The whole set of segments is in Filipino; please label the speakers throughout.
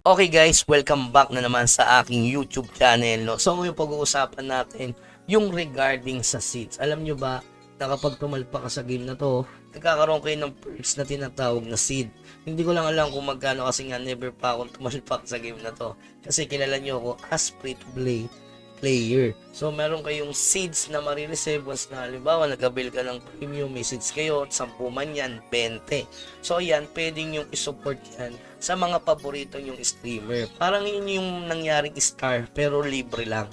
Speaker 1: Okay guys, welcome back na naman sa aking YouTube channel. No? So ngayon pag-uusapan natin yung regarding sa seeds. Alam nyo ba na kapag tumalpa ka sa game na to, nagkakaroon kayo ng perks na tinatawag na seed. Hindi ko lang alam kung magkano kasi nga never pa akong tumalpak sa game na to. Kasi kilala nyo ako as free-to-play player. So meron kayong seeds na marireceive once na halimbawa nag-avail ka ng premium, may seeds kayo, 10 man yan, 20. So yan, pwedeng yung isupport yan sa mga paborito yung streamer. Parang yun yung nangyaring star pero libre lang.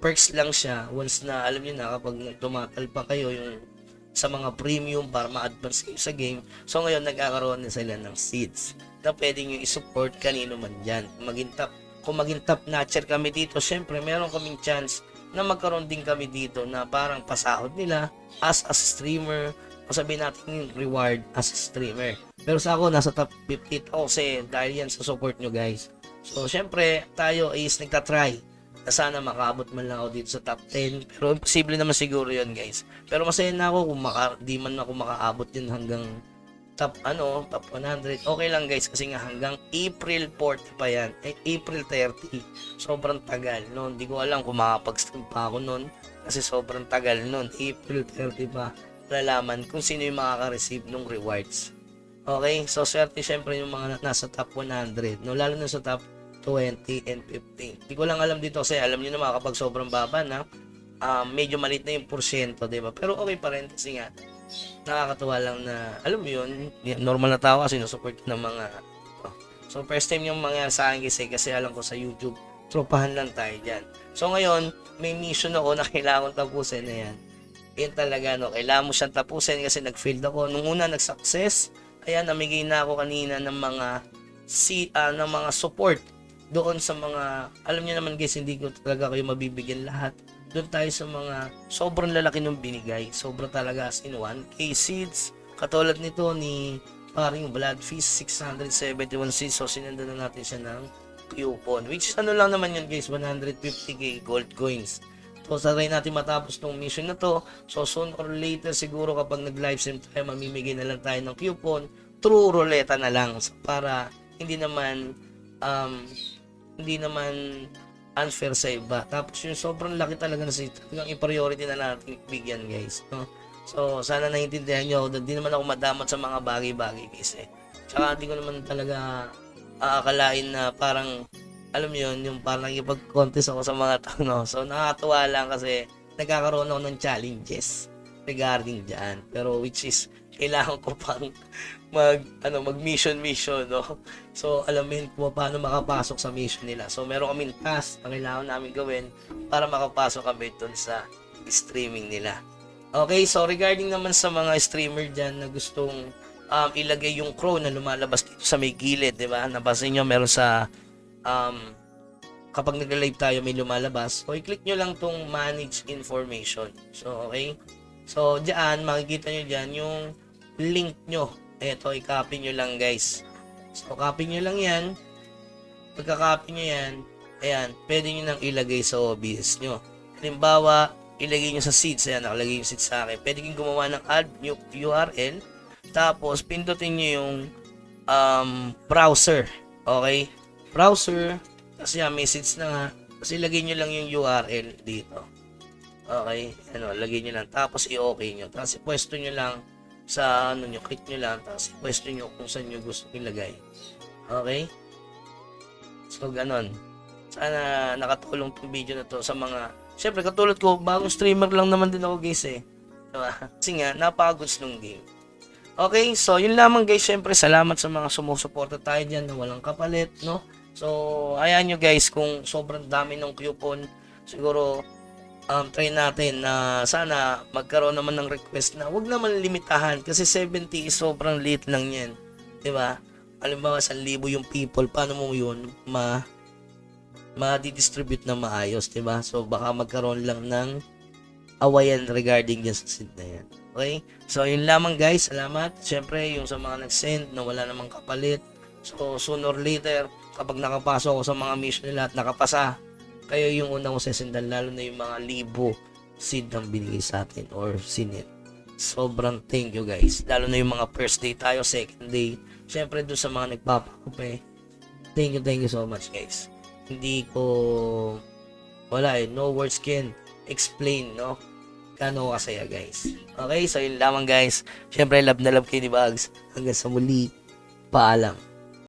Speaker 1: Perks lang siya once na alam niyo na kapag tumatal pa kayo yung sa mga premium para ma-advance kayo sa game. So ngayon nagkakaroon na sila ng seeds na pwedeng yung isupport kanino man dyan. Kung maging top notcher kami dito, syempre meron kaming chance na magkaroon din kami dito na parang pasahod nila as a streamer o sabihin natin yung reward as a streamer. Pero sa ako, nasa top 50 ako kasi dahil yan sa support nyo guys. So syempre, tayo is nagtatry na sana makaabot man lang ako dito sa top 10. Pero imposible naman siguro yun guys. Pero masaya na ako kung di man ako makaabot din hanggang top 100. Okay lang guys kasi nga hanggang April 40 pa yan. April 30. Sobrang tagal no. Hindi ko alam kung makapag-stream pa ako noon kasi sobrang tagal noon. April 30 pa. Lalaman kung sino yung makaka-receive ng rewards. Okay? So swerte syempre yung mga nasa top 100 no, lalo na sa top 20 and 15. Hindi ko lang alam dito kasi alam niyo naman kapag sobrang baba na medyo maliit na yung porsyento, diba? Pero okay pa rin kasi nga nakakatuwa lang na alam mo yun, normal na tao kasi sinusupport ng mga so first time yung mangyari sa akin kasi alam ko sa YouTube tropahan lang tayo dyan. So ngayon may mission ako na kailangan tapusin na yan. Yan talaga no, kailangan mo siyang tapusin kasi nag-failed ako nung una, nag-success. Ayan, namigay na ako kanina ng mga ng mga support doon sa mga, alam niyo naman guys, hindi ko talaga kayo mabibigyan lahat. Doon tayo sa mga sobrang lalaki ng binigay. Sobrang talaga as in 1K seeds. Katulad nito ni paring Bloodfist, 671 seeds. So sinanda na natin siya ng coupon. Which is ano lang naman yun guys, 150k gold coins. So try natin matapos tong mission na to. So soon or later siguro kapag nag-livestream tayo, mamimigay na lang tayo ng coupon. True ruleta na lang. So, para hindi naman unfair sa iba. Tapos yung sobrang laki talaga na talagang i-priority na natin bigyan guys. No? So sana naiintindihan nyo. Hindi naman ako madamot sa mga bagay-bagay guys eh. Tsaka hindi ko naman talaga aakalain na parang alam mo yun, yung parang ipag-contest ako sa mga tao. No? So nakakatuwa lang kasi nagkakaroon ako ng challenges regarding dyan. Pero which is kailangan ko pang mag mission no. So alamin kung paano makapasok sa mission nila. So meron kaming task na kailangan namin gawin para makapasok kami dun sa streaming nila. Okay, so regarding naman sa mga streamer diyan na gustong ilagay yung crow na lumalabas dito sa may gilid, 'di ba? Napansin niyo meron sa kapag nagla-live tayo may lumalabas. So i-click niyo lang tong manage information. So okay. So diyan makikita niyo diyan yung link nyo. Ito, i-copy nyo lang guys. So, copy nyo lang yan. Pagka-copy nyo yan, ayan, pwede nyo nang ilagay sa OBS nyo. Halimbawa, ilagay nyo sa seeds. Ayan, nakalagay yung seeds sa akin. Pwede nyo gumawa ng add new URL. Tapos, pindutin nyo yung browser. Okay? Browser. Kasi may seeds na nga. Kasi ilagay nyo lang yung URL dito. Okay? Ano, lagay nyo lang. Tapos, i-okay nyo. Tapos, pwesto nyo lang sa nyo, click nyo lang, tapos i-pwesto nyo kung saan nyo gusto ilagay. Okay? So, ganon. Sana nakatulong itong video na to sa mga, syempre katulad ko, bagong streamer lang naman din ako guys eh. Diba? Kasi nga, napakagoods nung game. Okay, so yun lamang guys, syempre salamat sa mga sumusuporta tayo dyan na walang kapalit, no? So, ayan nyo guys, kung sobrang dami ng coupon, siguro, try natin na sana magkaroon naman ng request na wag naman limitahan kasi 70 is sobrang late lang yan, di ba? Halimbawa 1,000 yung people, paano mo yun ma-distribute na maayos, di ba? So baka magkaroon lang ng awayan regarding dyan sa seed na yan. Okay? So yun lamang guys, salamat. Syempre yung sa mga nag-send na wala namang kapalit, so sooner or later kapag nakapasok ako sa mga mission nila at nakapasa, kayo yung unang sesendan, lalo na yung mga libo seed ang binigay sa atin or sinit. Sobrang thank you guys. Lalo na yung mga first day tayo, second day. Syempre doon sa mga nagpapakupe. thank you so much guys. Hindi ko, wala no words can explain, no? Kano kasaya guys. Okay, so yun lamang guys. Syempre, love na love kayo ni Bugs. Hanggang sa muli, paalam.